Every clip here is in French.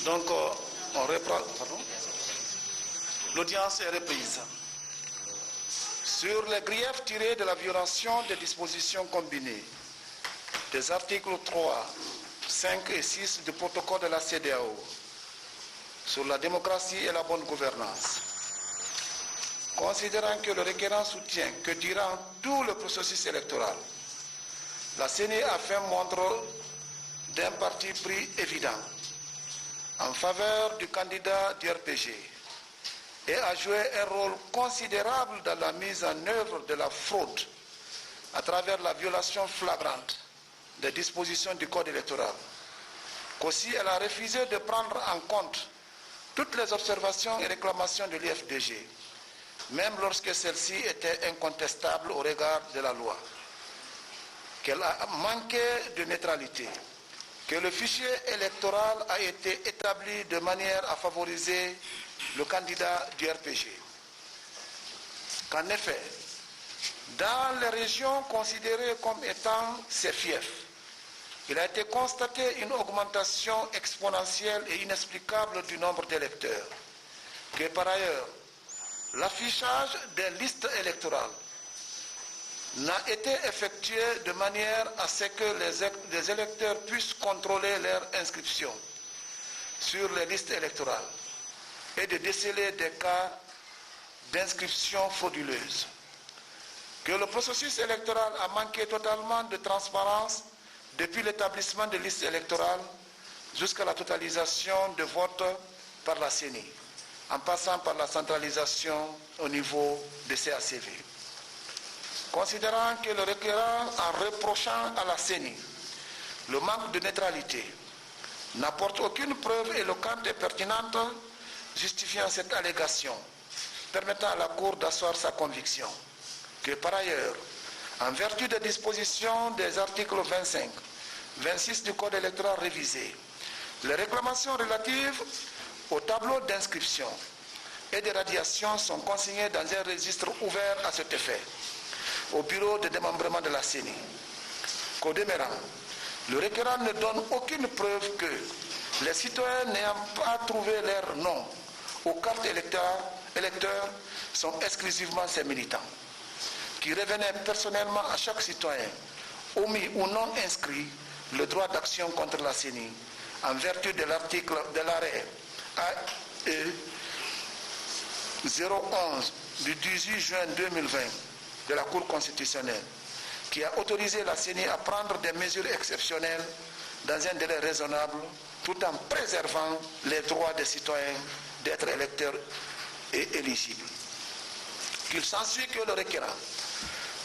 Donc, on reprend. Pardon. L'audience est reprise. Sur les griefs tirés de la violation des dispositions combinées des articles 3, 5 et 6 du protocole de la CEDEAO sur la démocratie et la bonne gouvernance, considérant que le requérant soutient que durant tout le processus électoral, la CENI a fait montre d'un parti pris évident en faveur du candidat du RPG et a joué un rôle considérable dans la mise en œuvre de la fraude à travers la violation flagrante des dispositions du Code électoral, qu'aussi elle a refusé de prendre en compte toutes les observations et réclamations de l'IFDG, même lorsque celles-ci étaient incontestables au regard de la loi, qu'elle a manqué de neutralité, que le fichier électoral a été établi de manière à favoriser le candidat du RPG. Qu'en effet, dans les régions considérées comme étant ses fiefs, il a été constaté une augmentation exponentielle et inexplicable du nombre d'électeurs, que par ailleurs, l'affichage des listes électorales n'a été effectué de manière à ce que les électeurs puissent contrôler leur inscription sur les listes électorales et de déceler des cas d'inscription frauduleuse. Que le processus électoral a manqué totalement de transparence depuis l'établissement des listes électorales jusqu'à la totalisation de votes par la CENI, en passant par la centralisation au niveau des CACV. Considérant que le requérant, en reprochant à la CENI le manque de neutralité, n'apporte aucune preuve éloquente et pertinente justifiant cette allégation, permettant à la Cour d'asseoir sa conviction, que par ailleurs, en vertu des dispositions des articles 25, 26 du Code électoral révisé, les réclamations relatives au tableau d'inscription et de radiation sont consignées dans un registre ouvert à cet effet au bureau de démembrement de la CENI. Qu'au demeurant, le requérant ne donne aucune preuve que les citoyens n'ayant pas trouvé leur nom aux cartes électeurs sont exclusivement ces militants, qui revenaient personnellement à chaque citoyen, omis ou non inscrit, le droit d'action contre la CENI, en vertu de l'article de l'arrêt AE 011 du 18 juin 2020 de la Cour constitutionnelle, qui a autorisé la CENI à prendre des mesures exceptionnelles dans un délai raisonnable, tout en préservant les droits des citoyens d'être électeurs et éligibles. Qu'il s'ensuit que le requérant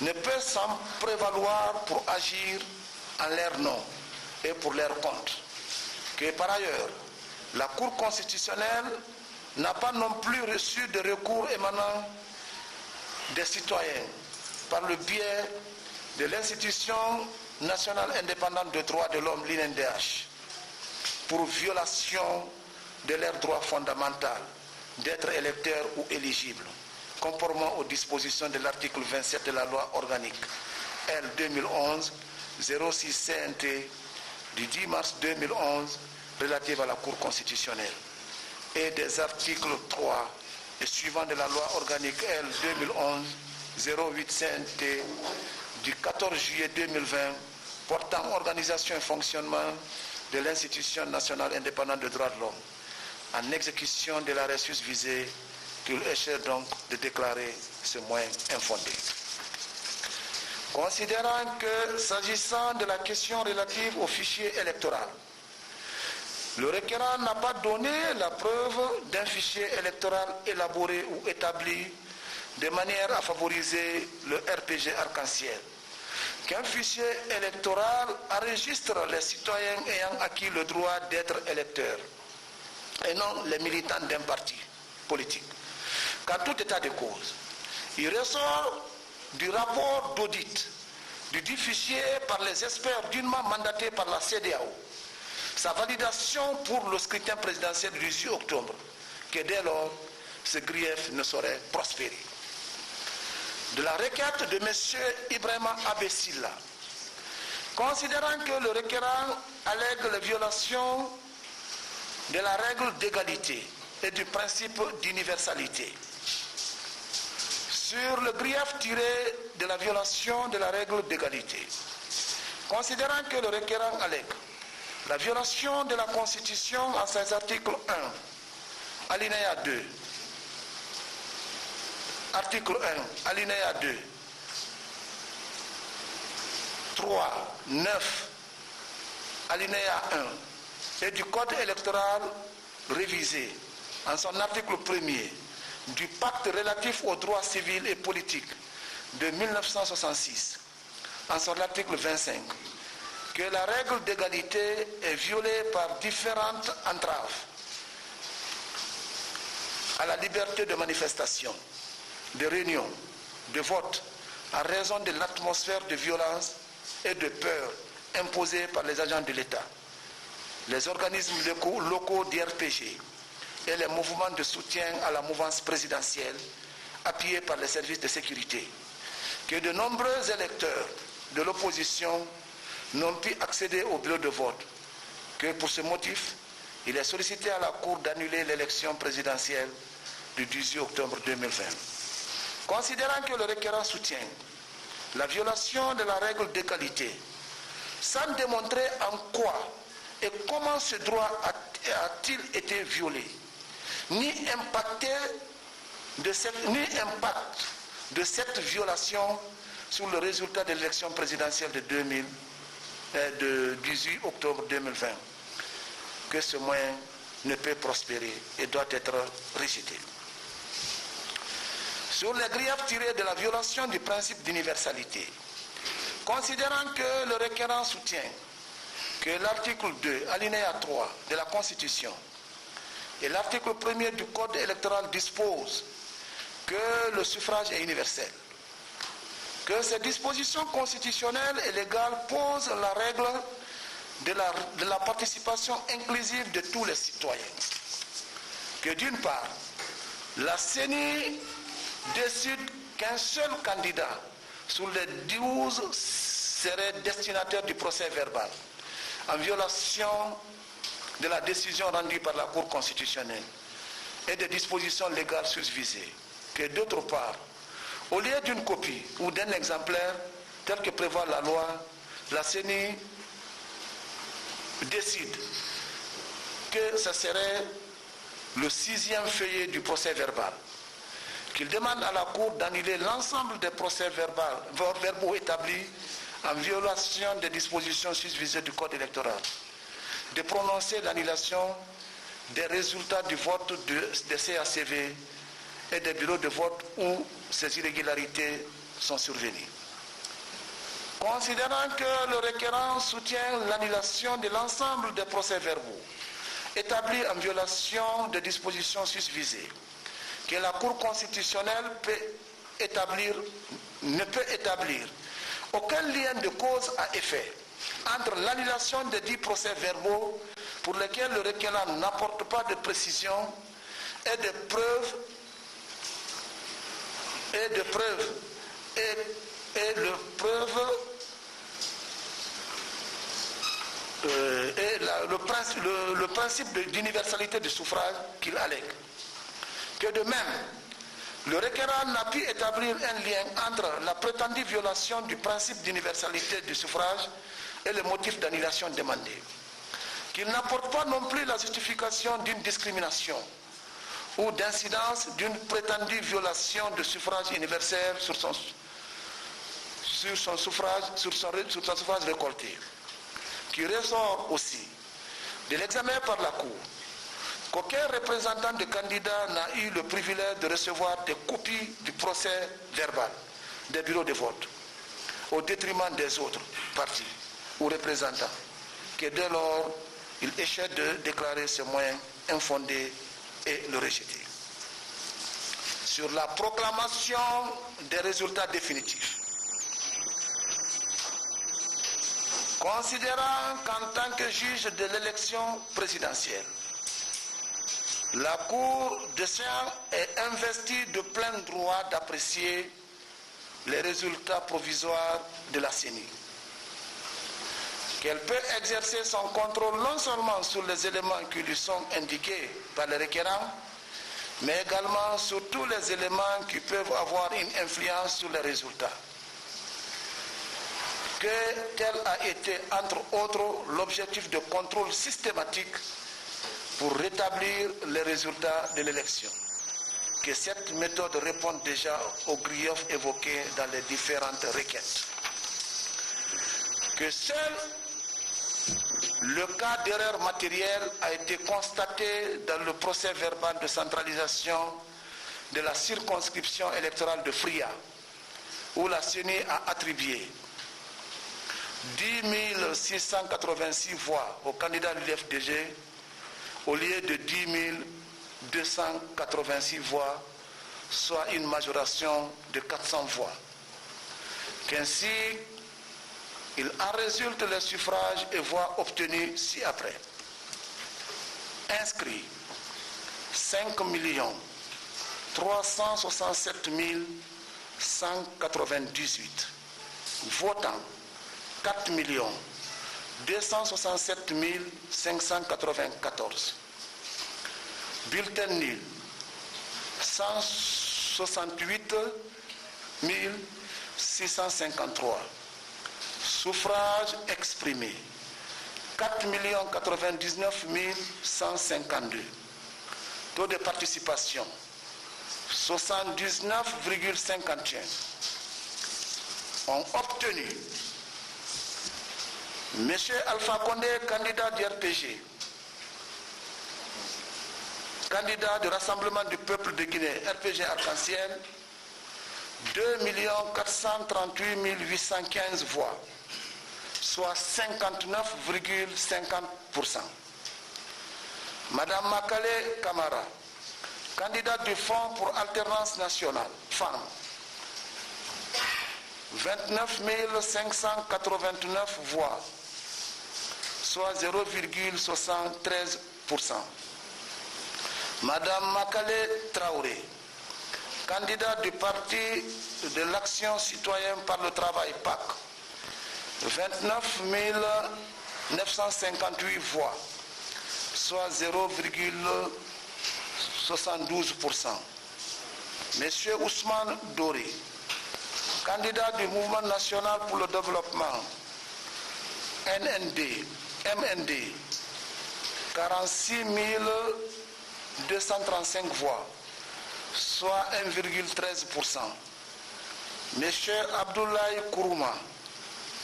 ne peut s'en prévaloir pour agir en leur nom et pour leur compte. Que par ailleurs, la Cour constitutionnelle n'a pas non plus reçu de recours émanant des citoyens par le biais de l'institution nationale indépendante de droits de l'homme, l'INDH, pour violation de leurs droits fondamentaux d'être électeurs ou éligibles, conformément aux dispositions de l'article 27 de la loi organique L 2011-06 CNT du 10 mars 2011 relative à la Cour constitutionnelle et des articles 3 et suivants de la loi organique L 2011-08 CNT du 14 juillet 2020 portant organisation et fonctionnement de l'institution nationale indépendante des droits de l'homme, en exécution de l'arrêt susvisé, qu'il est cher donc de déclarer ce moyen infondé. Considérant que, s'agissant de la question relative au fichier électoral, le requérant n'a pas donné la preuve d'un fichier électoral élaboré ou établi de manière à favoriser le RPG arc-en-ciel, qu'un fichier électoral enregistre les citoyens ayant acquis le droit d'être électeurs et non les militants d'un parti politique. Qu'en tout état de cause, il ressort du rapport d'audit du dit fichier par les experts dûment mandatés par la CEDEAO, sa validation pour le scrutin présidentiel du 18 octobre, que dès lors, ce grief ne saurait prospérer. De la requête de M. Ibrahima Abessila, considérant que le requérant allègue les violations de la règle d'égalité et du principe d'universalité. Sur le grief tiré de la violation de la règle d'égalité, considérant que le requérant allègue la violation de la Constitution en ses articles 1, alinéa 2, article 1, alinéa 2, 3, 9, alinéa 1, et du Code électoral révisé en son article 1er du pacte relatif aux droits civils et politiques de 1966, en son article 25, que la règle d'égalité est violée par différentes entraves à la liberté de manifestation, de réunion, de vote, en raison de l'atmosphère de violence et de peur imposée par les agents de l'État, les organismes locaux d'IRPG et les mouvements de soutien à la mouvance présidentielle appuyés par les services de sécurité, que de nombreux électeurs de l'opposition n'ont pu accéder au bureau de vote, que pour ce motif, il est sollicité à la Cour d'annuler l'élection présidentielle du 18 octobre 2020. Considérant que le requérant soutient la violation de la règle d'égalité, sans démontrer en quoi et comment ce droit a-t-il été violé, ni impact de cette violation sur le résultat de l'élection présidentielle de 18 octobre 2020, que ce moyen ne peut prospérer et doit être rejeté. Sur les griefs tirés de la violation du principe d'universalité, considérant que le requérant soutient que l'article 2, alinéa 3 de la Constitution et l'article 1er du Code électoral disposent que le suffrage est universel, que ces dispositions constitutionnelles et légales posent la règle de la participation inclusive de tous les citoyens, que d'une part, la CENI décide qu'un seul candidat sur les 12 serait destinataire du procès verbal, en violation de la décision rendue par la Cour constitutionnelle et des dispositions légales susvisées, que d'autre part, au lieu d'une copie ou d'un exemplaire tel que prévoit la loi, la CENI décide que ce serait le 6e feuillet du procès verbal, qu'il demande à la Cour d'annuler l'ensemble des procès verbaux établis en violation des dispositions susvisées du Code électoral, de prononcer l'annulation des résultats du vote des CACV et des bureaux de vote où ces irrégularités sont survenues. Considérant que le requérant soutient l'annulation de l'ensemble des procès-verbaux établis en violation des dispositions susvisées, que la Cour constitutionnelle ne peut établir aucun lien de cause à effet entre l'annulation des 10 procès-verbaux pour lesquels le requérant n'apporte pas de précision et de preuves le principe d'universalité du suffrage qu'il allègue. Que de même, le requérant n'a pu établir un lien entre la prétendue violation du principe d'universalité du suffrage et le motif d'annulation demandé. Qu'il n'apporte pas non plus la justification d'une discrimination ou d'incidence d'une prétendue violation du suffrage universel sur son suffrage récolté, qui ressort aussi de l'examen par la Cour qu'aucun représentant de candidat n'a eu le privilège de recevoir des copies du procès verbal des bureaux de vote, au détriment des autres partis ou représentants, que dès lors, il échec de déclarer ce moyen infondé et le rejeter. Sur la proclamation des résultats définitifs, considérant qu'en tant que juge de l'élection présidentielle, la Cour des sciences est investie de plein droit d'apprécier les résultats provisoires de la CENI, qu'elle peut exercer son contrôle non seulement sur les éléments qui lui sont indiqués par les requérants, mais également sur tous les éléments qui peuvent avoir une influence sur les résultats. Que tel a été, entre autres, l'objectif de contrôle systématique pour rétablir les résultats de l'élection. Que cette méthode réponde déjà aux griefs évoqués dans les différentes requêtes. Que seul le cas d'erreur matérielle a été constaté dans le procès verbal de centralisation de la circonscription électorale de Fria, où la CENI a attribué 10 686 voix au candidat de l'UFDG au lieu de 10 286 voix, soit une majoration de 400 voix. Qu'ainsi, il en résulte les suffrages et voix obtenus ci-après. Inscrits 5 367 198. Votants 4 267 594. Bulletins nuls 168 653. Suffrages exprimés 4 99 152. Taux de participation 79,51. Ont obtenu M. Alpha Condé, candidat du RPG, candidat du Rassemblement du Peuple de Guinée, RPG Arc-en-Ciel, 2 438 815 voix, soit 59,50%. Madame Makale Kamara, candidate du Fonds pour Alternance Nationale, FAM, 29 589 voix, soit 0,73%. Madame Makale Traoré, candidate du Parti de l'Action citoyenne par le travail PAC, 29 958 voix, soit 0,72%. Monsieur Ousmane Doré, candidat du Mouvement national pour le développement, MND, 46 235 voix, soit 1,13%. Monsieur Abdoulaye Kourouma,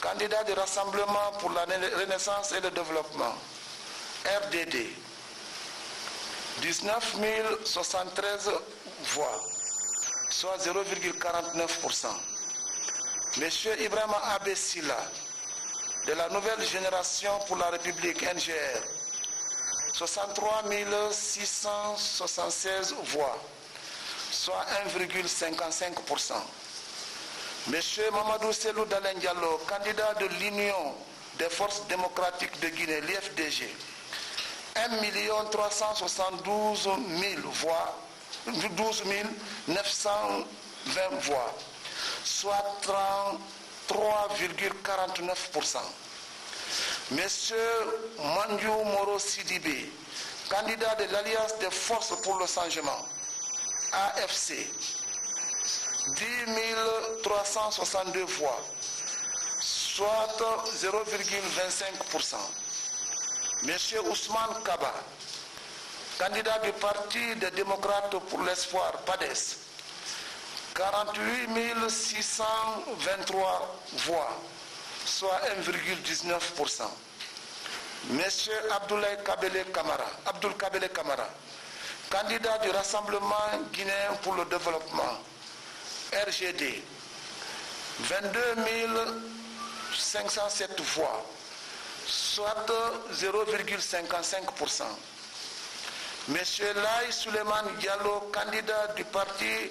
candidat du Rassemblement pour la Renaissance et le Développement, RDD, 19 073 voix, soit 0,49%. Monsieur Ibrahima Abessila, de la Nouvelle Génération pour la République, NGR, 63 676 voix, soit 1,55%. Monsieur Mamadou Selou Dalen Diallo, candidat de l'Union des forces démocratiques de Guinée, l'IFDG, 1 372 000 voix, 12 920 voix, soit 33,49%. Monsieur Mandiou Moro Sidibé, candidat de l'Alliance des forces pour le changement, AFC, 10 362 voix, soit 0,25%. Monsieur Ousmane Kaba, candidat du Parti des démocrates pour l'espoir, PADES, 48 623 voix, soit 1,19%. Monsieur Abdoulaye Kabele Kamara, candidat du Rassemblement guinéen pour le développement, RGD, 22 507 voix, soit 0,55%. Monsieur Laye Suleiman Diallo, candidat du Parti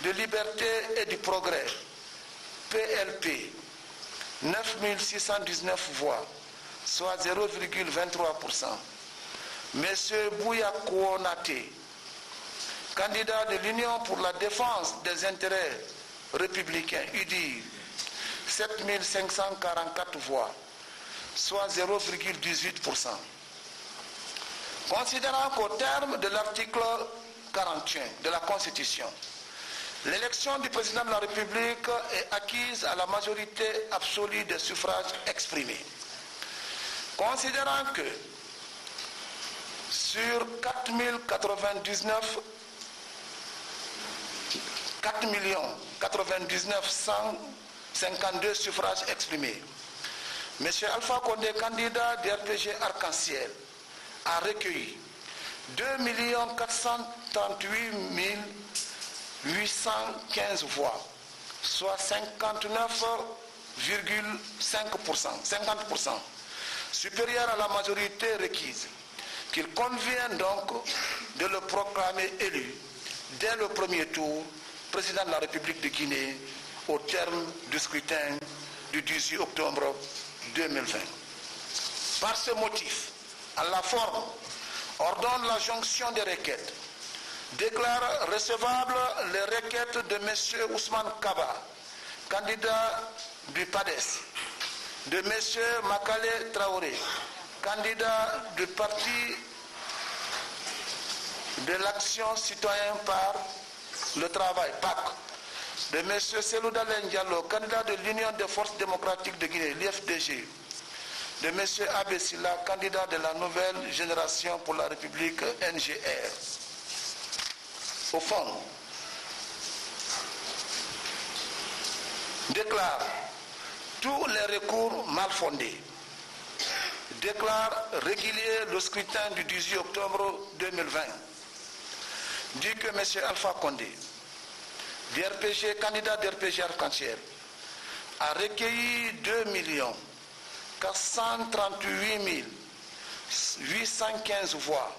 de Liberté et du Progrès, PLP, 9 619 voix, soit 0,23%. Monsieur Bouya Kouonate, candidat de l'Union pour la défense des intérêts républicains, UDIR, 7 544 voix, soit 0,18%. Considérant qu'au terme de l'article 41 de la Constitution, l'élection du président de la République est acquise à la majorité absolue des suffrages exprimés. Considérant que sur 4 152 suffrages exprimés, M. Alpha Condé, candidat du RPG Arc-en-Ciel, a recueilli 2 438 815 voix, soit 50%, supérieur à la majorité requise, qu'il convient donc de le proclamer élu dès le premier tour président de la République de Guinée au terme du scrutin du 18 octobre 2020. Par ce motif, à la forme, ordonne la jonction des requêtes, déclare recevable les requêtes de M. Ousmane Kaba, candidat du PADES, de M. Makale Traoré, candidat du Parti de l'Action citoyenne par le travail, PAC, de M. Selouda Diallo, candidat de l'Union des forces démocratiques de Guinée, l'IFDG, de M. Abessila, candidat de la nouvelle génération pour la République, NGR. Au fond, déclare tous les recours mal fondés, déclare régulier le scrutin du 18 octobre 2020, dit que M. Alpha Condé, candidat d'RPG Arc-en-Ciel, a recueilli 2 438 815 voix,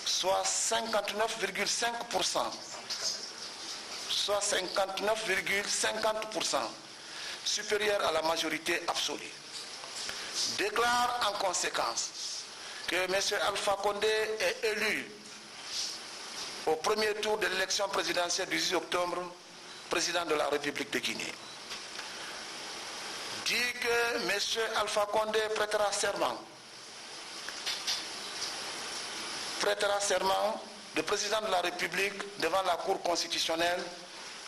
soit 59,5%, supérieur à la majorité absolue. Déclare en conséquence que M. Alpha Condé est élu au premier tour de l'élection présidentielle du 10 octobre, président de la République de Guinée. Dit que M. Alpha Condé prêtera serment de président de la République devant la Cour constitutionnelle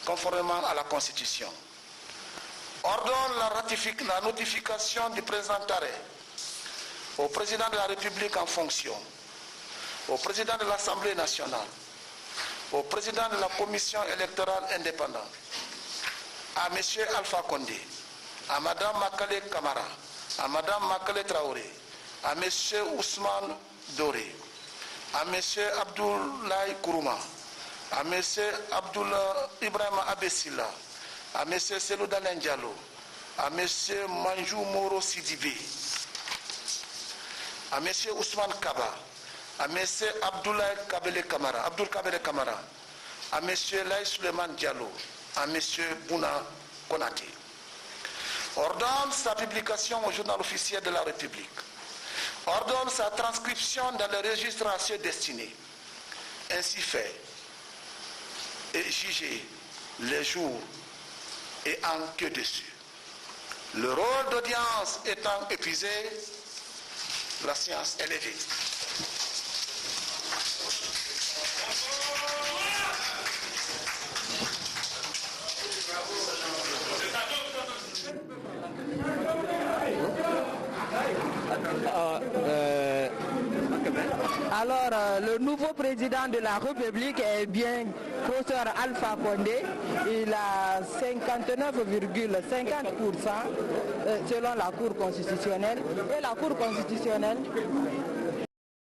conformément à la Constitution. Ordonne la notification du présent arrêt au président de la République en fonction, au président de l'Assemblée nationale, au président de la Commission électorale indépendante, à M. Alpha Condé, à Mme Makale Kamara, à Mme Makale Traoré, à M. Ousmane Doré, à M. Abdoulaye Kourouma, à M. Abdoulaye Ibrahim Abessila, à M. Selouda Diallo, à M. Manjou Moro Sidibé, à M. Ousmane Kaba, à M. Abdoulaye Kabele Kamara, à M. Laye Suleiman Diallo, à M. Bouna Konaté. Ordonne sa publication au journal officiel de la République. Ordonne sa transcription dans le registre à ceux destinés. Ainsi fait et jugé les jours et en que dessus. Le rôle d'audience étant épuisé, la séance est levée. Alors, le nouveau président de la République est bien professeur Alpha Condé. Il a 59,50% selon la Cour constitutionnelle. Et la Cour constitutionnelle